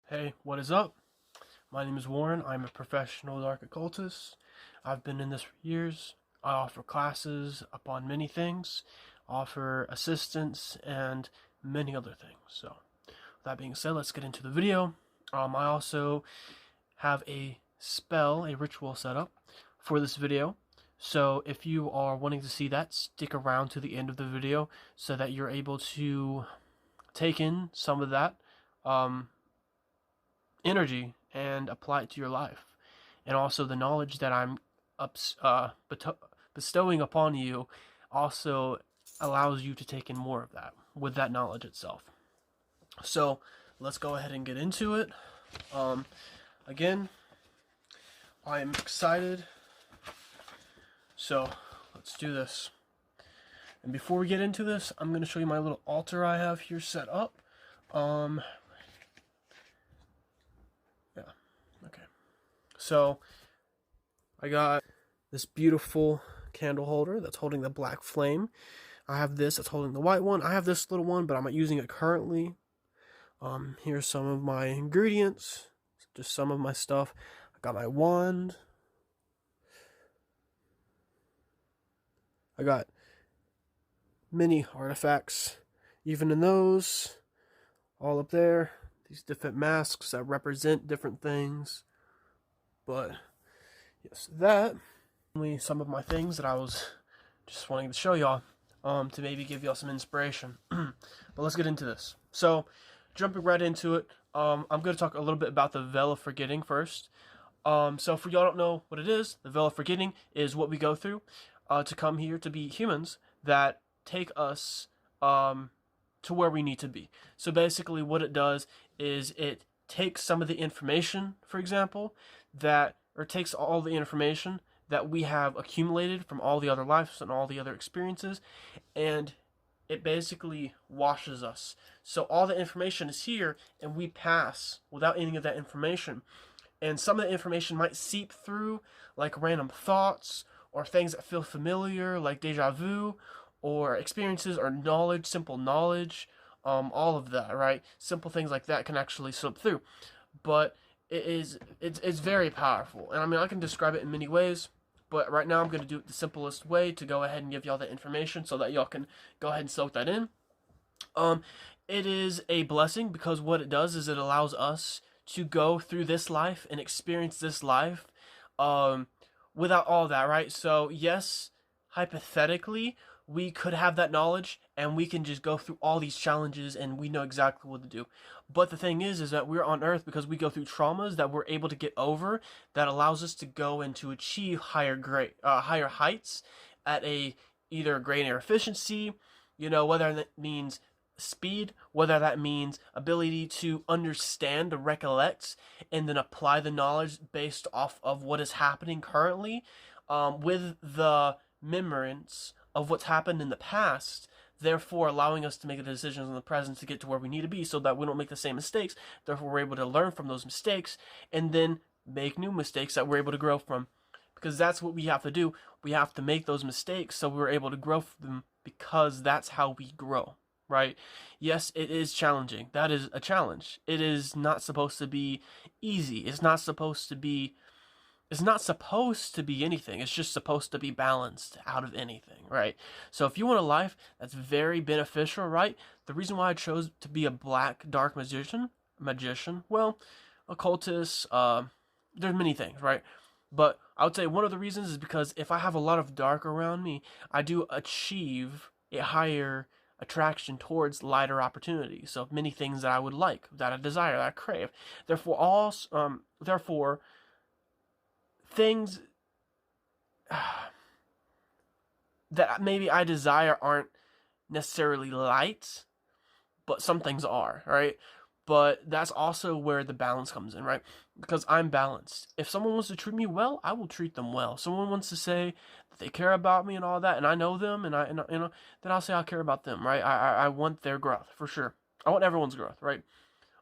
Hey, what is up? My name is Warren. I'm a professional dark occultist. I've been in this for years. I offer classes upon many things, offer assistance, and many other things. So, with that being said, let's get into the video. I also have a spell, a ritual set up for this video. So, if you are wanting to see that, stick around to the end of the video so that you're able to take in some of that. Energy and apply it to your life. And also the knowledge that I'm bestowing upon you also allows you to take in more of that with that knowledge itself. So let's go ahead and get into it. Again, I'm excited. So let's do this. And before we get into this, I'm going to show you my little altar I have here set up. Okay. So I got this beautiful candle holder that's holding the black flame. I have this that's holding the white one. I have this little one, but I'm not using it currently. Here's some of my ingredients, just some of my stuff. I got my wand. I got many artifacts, even in those, all up there. These different masks that represent different things. But yes, that only some of my things that I was just wanting to show y'all to maybe give y'all some inspiration. But let's get into this. So jumping right into it, I'm going to talk a little bit about the veil of forgetting first. So for y'all don't know what it is, the veil of forgetting is what we go through to come here to be humans that take us to where we need to be. So basically what it does is it takes some of the information, for example, takes all the information that we have accumulated from all the other lives and all the other experiences, and it basically washes us. So all the information is here, and we pass without any of that information. And some of the information might seep through, like random thoughts, or things that feel familiar, like deja vu, or experiences or knowledge, simple knowledge, all of that, right? Simple things like that can actually slip through. But it's very powerful. And I mean, I can describe it in many ways, but right now I'm going to do it the simplest way to go ahead and give y'all the information so that y'all can go ahead and soak that in. It is a blessing because what it does is it allows us to go through this life and experience this life without all that, right? So yes, hypothetically, we could have that knowledge and we can just go through all these challenges and we know exactly what to do. But the thing is that we're on earth because we go through traumas that we're able to get over that allows us to go and to achieve higher heights at either greater efficiency, whether that means speed, whether that means ability to understand, to recollect, and then apply the knowledge based off of what is happening currently, with the remembrance of what's happened in the past, therefore allowing us to make the decisions in the present to get to where we need to be so that we don't make the same mistakes. Therefore, we're able to learn from those mistakes and then make new mistakes that we're able to grow from. Because that's what we have to do. We have to make those mistakes so we're able to grow from them because that's how we grow, right? Yes, it is challenging. That is a challenge. It is not supposed to be easy. It's not supposed to be anything. It's just supposed to be balanced out of anything, right? So if you want a life that's very beneficial, right? The reason why I chose to be a black dark magician, well, occultist, there's many things, right? But I would say one of the reasons is because if I have a lot of dark around me, I do achieve a higher attraction towards lighter opportunities. So many things that I would like, that I desire, that I crave. Therefore, things that maybe I desire aren't necessarily light, but some things are, right? But that's also where the balance comes in, right? Because I'm balanced. If someone wants to treat me well, I will treat them well. Someone wants to say that they care about me and all that, and I know them, and then I'll say I care about them, right? I want their growth for sure. I want everyone's growth, right?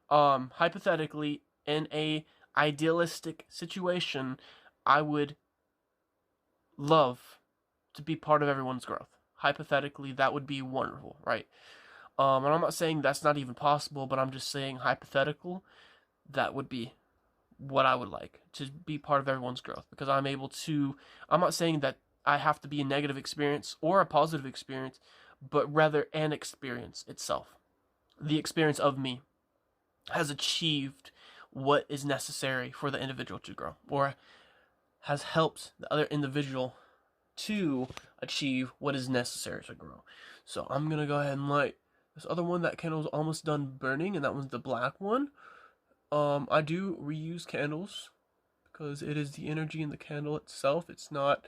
Hypothetically, in a idealistic situation, I would love to be part of everyone's growth. Hypothetically, that would be wonderful, right? And I'm not saying that's not even possible, but I'm just saying hypothetical. that would be what I would like to be part of everyone's growth, because I'm able to. I'm not saying that I have to be a negative experience or a positive experience, but rather an experience itself. The experience of me has achieved what is necessary for the individual to grow, or has helped the other individual to achieve what is necessary to grow. So I'm gonna go ahead and light this other one. That candle's almost done burning, and that one's the black one. I do reuse candles because it is the energy in the candle itself. It's not,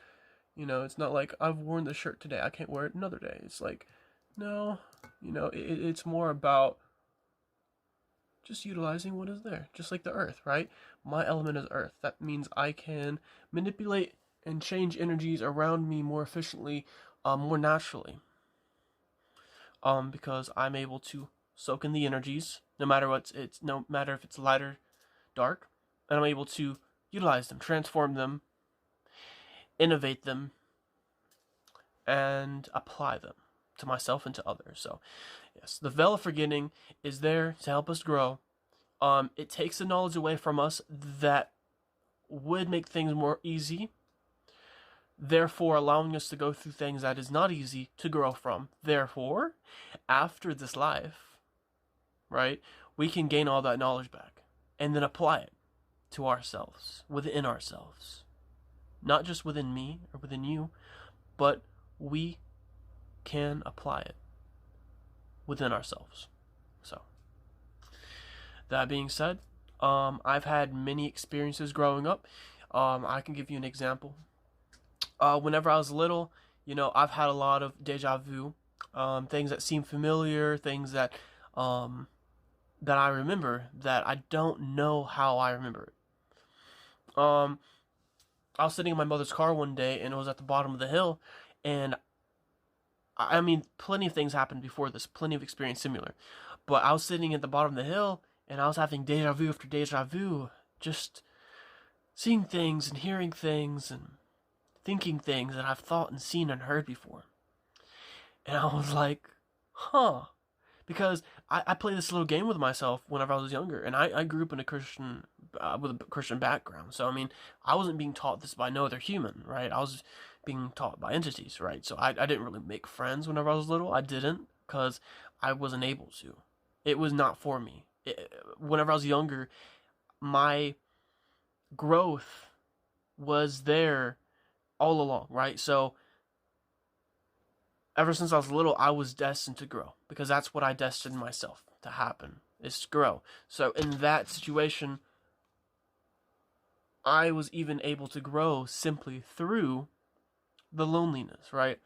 it's not like I've worn the shirt today, I can't wear it another day. It's like, no, it's more about just utilizing what is there, just like the earth, right? My element is earth. That means I can manipulate and change energies around me more efficiently, more naturally, because I'm able to soak in the energies, no matter if it's light or dark, and I'm able to utilize them, transform them, innovate them, and apply them to myself and to others. So, yes, the veil of forgetting is there to help us grow. It takes the knowledge away from us that would make things more easy, therefore allowing us to go through things that is not easy to grow from. Therefore, after this life, right, we can gain all that knowledge back and then apply it to ourselves, within ourselves. Not just within me or within you, but we can apply it within ourselves. So, that being said, I've had many experiences growing up. I can give you an example. Whenever I was little, I've had a lot of deja vu, things that seem familiar, things that I remember that I don't know how I remember it. I was sitting in my mother's car one day, and it was at the bottom of the hill, and I mean, plenty of things happened before this, plenty of experience similar, but I was sitting at the bottom of the hill, and I was having deja vu after deja vu, just seeing things and hearing things and thinking things that I've thought and seen and heard before. And I was like, huh. Because I played this little game with myself whenever I was younger, and I grew up in with a Christian background. So, I mean, I wasn't being taught this by no other human, right? I was being taught by entities, right? So I didn't really make friends whenever I was little. I didn't, because I wasn't able to. It was not for me. Whenever I was younger, my growth was there all along, right? So ever since I was little, I was destined to grow, because that's what I destined myself to happen, is to grow. So in that situation, I was even able to grow simply through the loneliness, right?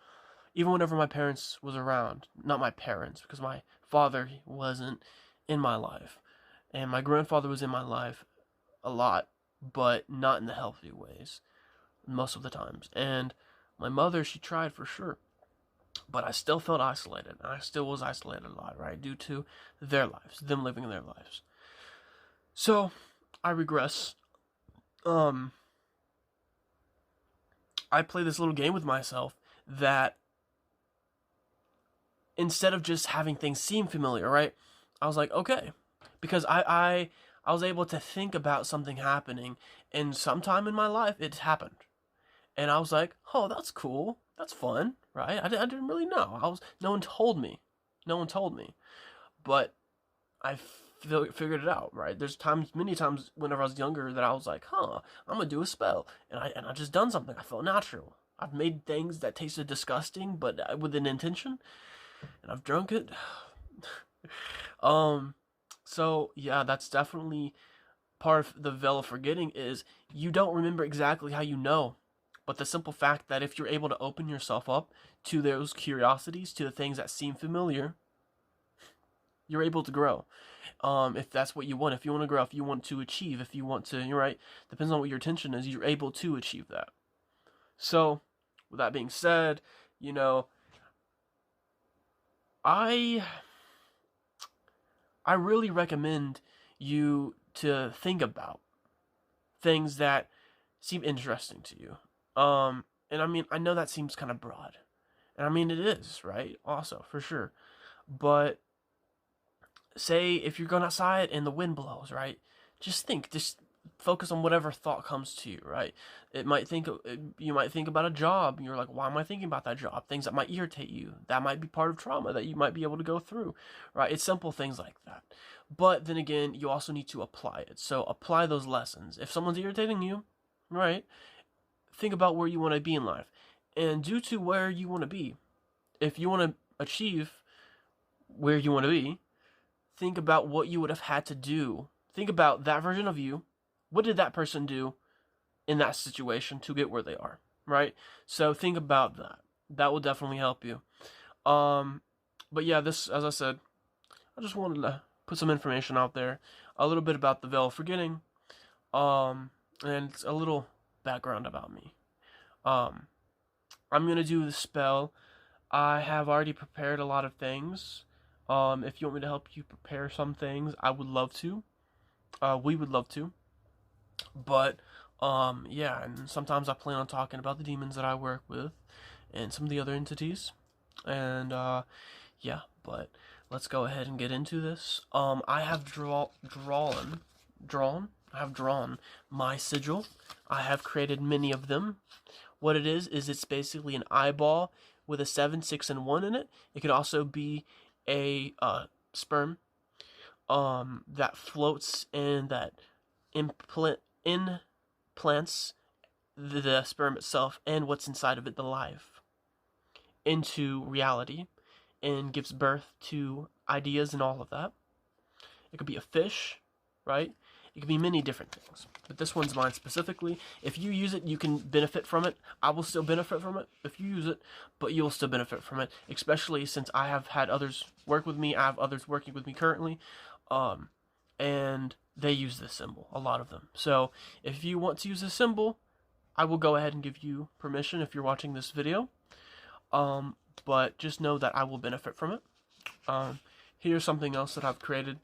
Even whenever my parents was around, not my parents, because my father wasn't in my life, and my grandfather was in my life a lot, but not in the healthy ways most of the times. And my mother, she tried for sure, but I still felt isolated, and I still was isolated a lot, right, due to their lives, them living their lives. So I regress. I play this little game with myself that instead of just having things seem familiar, right, I was like, okay, because I was able to think about something happening, and sometime in my life it happened, and I was like, oh, that's cool, that's fun, right? I didn't really know. No one told me, but I figured it out, right? There's many times whenever I was younger, that I was like, huh, I'm gonna do a spell, and I just done something. I felt natural. I've made things that tasted disgusting, but with an intention, and I've drunk it. So yeah, that's definitely part of the veil of forgetting, is you don't remember exactly how you know, but the simple fact that if you're able to open yourself up to those curiosities, to the things that seem familiar, you're able to grow. If that's what you want, if you want to grow, if you want to achieve, if you want to, you're right, depends on what your intention is, you're able to achieve that. So, with that being said, I really recommend you to think about things that seem interesting to you. And I mean, I know that seems kind of broad, and I mean, it is, right? Also, for sure. But say if you're going outside and the wind blows, right? just think, just focus on whatever thought comes to you, right? You might think about a job, and you're like, why am I thinking about that job? Things that might irritate you, that might be part of trauma that you might be able to go through, right? It's simple things like that. But then again, you also need to apply it. So apply those lessons. If someone's irritating you, right, think about where you want to be in life. And due to where you want to be, if you want to achieve where you want to be, think about what you would have had to do. Think about that version of you. What did that person do in that situation to get where they are, right? So think about that. That will definitely help you. But yeah, this, as I said, I just wanted to put some information out there, a little bit about the Veil of Forgetting, and a little background about me. I'm gonna do the spell. I have already prepared a lot of things. If you want me to help you prepare some things, I would love to. We would love to. But, yeah, and sometimes I plan on talking about the demons that I work with and some of the other entities. And, yeah, but let's go ahead and get into this. I have drawn my sigil. I have created many of them. What it is it's basically an eyeball with a 7, 6, and 1 in it. It could also be a sperm that floats and that implants the sperm itself and what's inside of it, the life, into reality and gives birth to ideas and all of that. It could be a fish, right? It could be many different things. But this one's mine specifically. If you use it, you can benefit from it. I will still benefit from it if you use it, but you'll still benefit from it, especially since I have had others work with me. I have others working with me currently, and they use this symbol, a lot of them. So if you want to use this symbol, I will go ahead and give you permission if you're watching this video. But just know that I will benefit from it. Here's something else that I've created.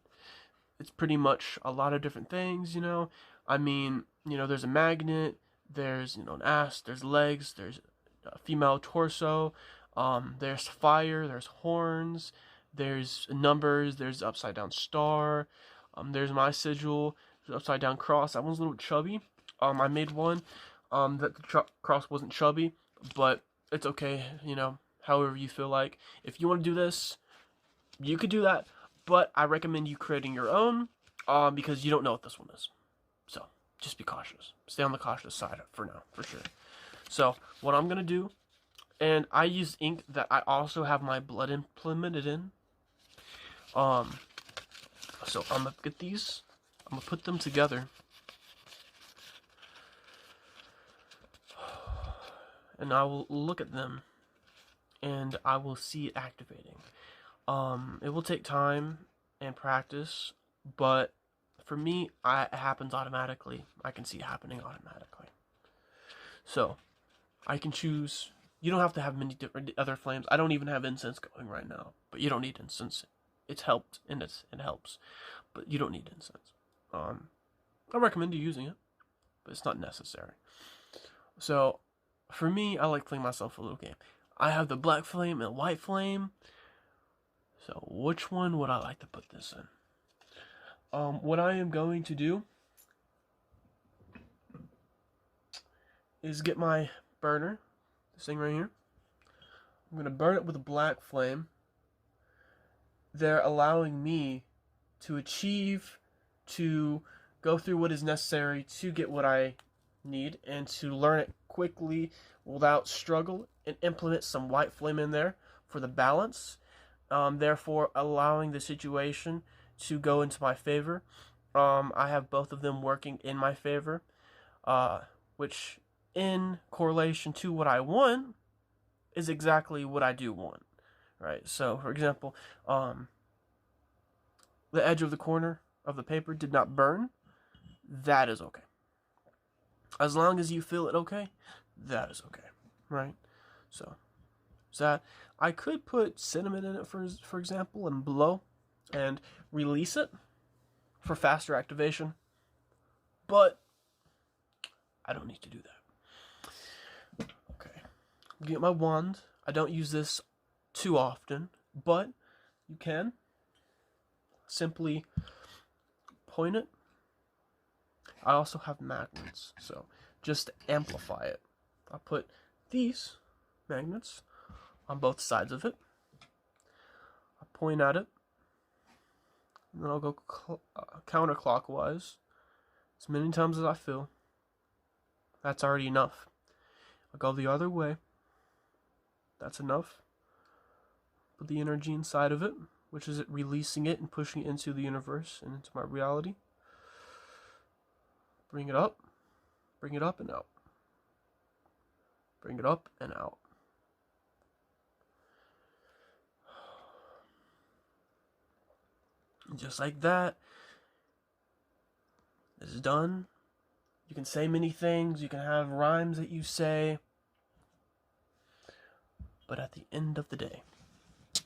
It's pretty much a lot of different things, you know. I mean, you know, there's a magnet, there's, you know, an ass, there's legs, there's a female torso, there's fire, there's horns, there's numbers, there's the upside down star, there's my sigil, there's upside down cross. That one's a little chubby. I made one that the cross wasn't chubby, but it's okay, you know, however you feel like. If you want to do this, you could do that. But I recommend you creating your own, because you don't know what this one is. So, just be cautious. Stay on the cautious side for now, for sure. So, what I'm going to do, and I use ink that I also have my blood implemented in. So, I'm going to get these. I'm going to put them together. And I will look at them, and I will see it activating. It will take time and practice, but for me, it happens automatically. I can see it happening automatically. So, I can choose. You don't have to have many different other flames. I don't even have incense going right now, but you don't need incense. It's helped, and it helps, but you don't need incense. I recommend you using it, but it's not necessary. So, for me, I like playing myself a little game. I have the black flame and white flame. So, which one would I like to put this in? What I am going to do is get my burner, this thing right here. I'm going to burn it with a black flame. They're allowing me to achieve, to go through what is necessary to get what I need, and to learn it quickly without struggle, and implement some white flame in there for the balance. Therefore allowing the situation to go into my favor. I have both of them working in my favor, which in correlation to what I want is exactly what I do want, right? So, for example, the edge of the corner of the paper did not burn. That is okay. As long as you feel it okay, that is okay, right? So, that I could put cinnamon in it, for example, and blow and release it for faster activation, but I don't need to do that. Okay, get my wand. I don't use this too often, but you can simply point it I also have magnets, so just to amplify it, I'll put these magnets on both sides of it. I'll point at it, and then I'll go counterclockwise as many times as I feel. That's already enough. I'll go the other way. That's enough. Put the energy inside of it, which is it releasing it and pushing it into the universe and into my reality. Bring it up and out. Bring it up and out. Just like that, it's done. You can say many things, you can have rhymes that you say, but at the end of the day,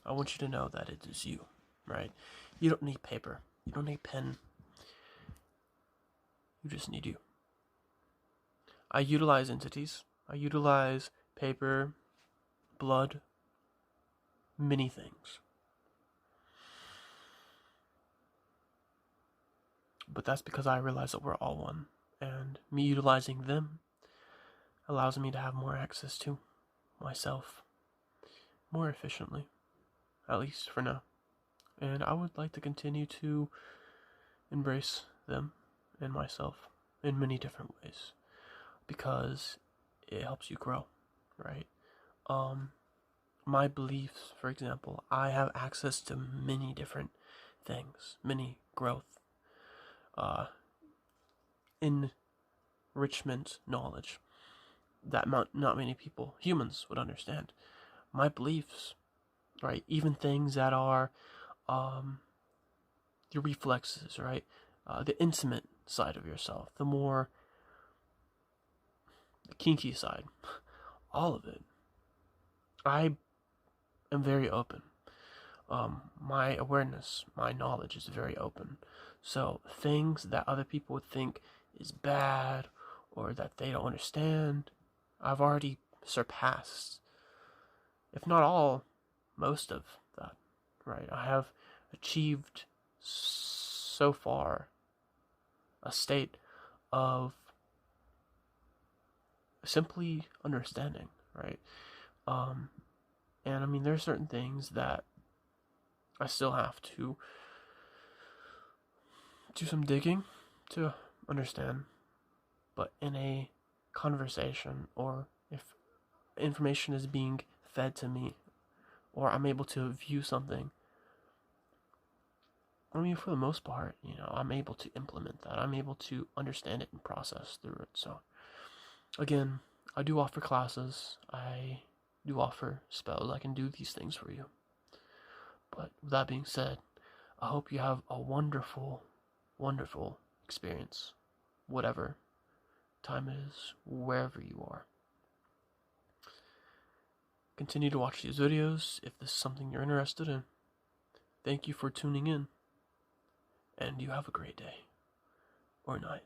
I want you to know that it is you, right? You don't need paper, you don't need pen, you just need you. I utilize entities, I utilize paper, blood, many things. But that's because I realize that we're all one, and me utilizing them allows me to have more access to myself more efficiently, at least for now. And I would like to continue to embrace them and myself in many different ways, because it helps you grow, right? My beliefs, for example, I have access to many different things, many growth, enrichment knowledge that not many people, humans, would understand. My beliefs, right? Even things that are your reflexes, right? The intimate side of yourself, the more the kinky side, all of it. I am very open. My awareness, my knowledge is very open. So things that other people would think is bad or that they don't understand, I've already surpassed, if not all, most of that, right? I have achieved so far a state of simply understanding, right? And I mean, there are certain things that I still have to do some digging to understand, but in a conversation, or if information is being fed to me, or I'm able to view something, I mean, for the most part, I'm able to implement that. I'm able to understand it and process through it. So, again, I do offer classes. I do offer spells. I can do these things for you. But with that being said, I hope you have a wonderful, wonderful experience, whatever time it is, wherever you are. Continue to watch these videos if this is something you're interested in. Thank you for tuning in, and you have a great day or night.